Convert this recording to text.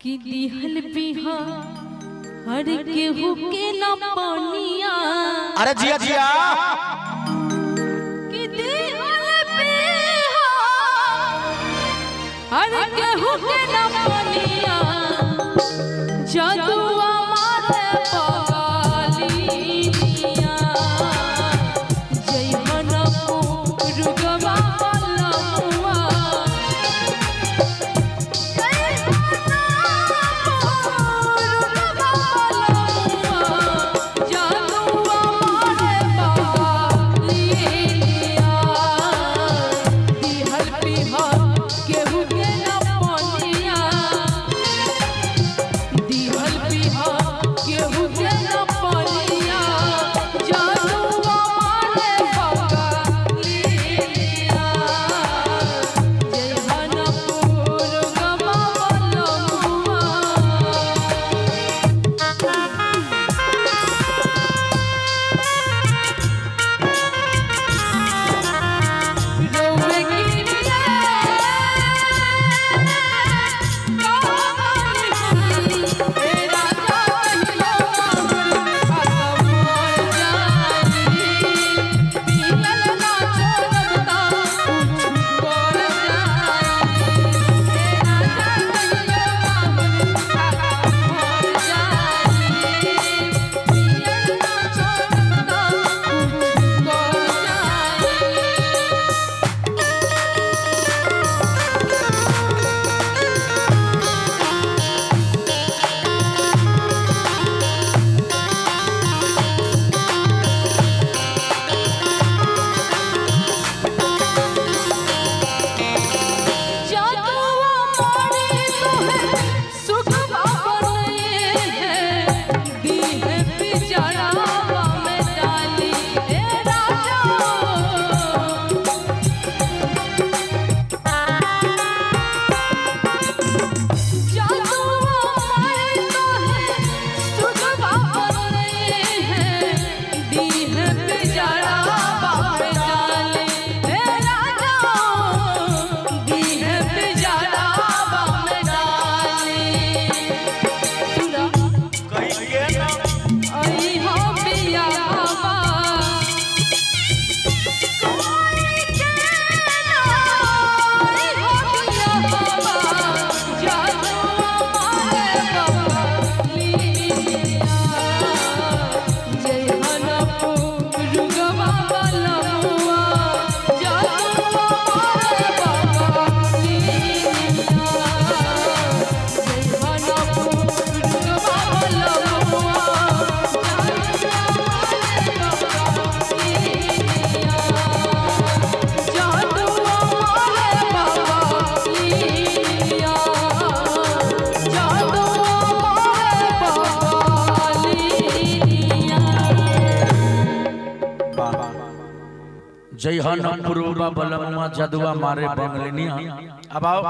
कि दिहल बिहा हर केहू के ना पानिया। अरे जिया जिया कि दिहल बिहा हर केहू के ना पानिया। जादुआ मारे पगालिया जय मनमु रुगवा लमुआ। जय हन पुरुबा बलमुआ जदुआ मारे बंगलिनिया। अब आओ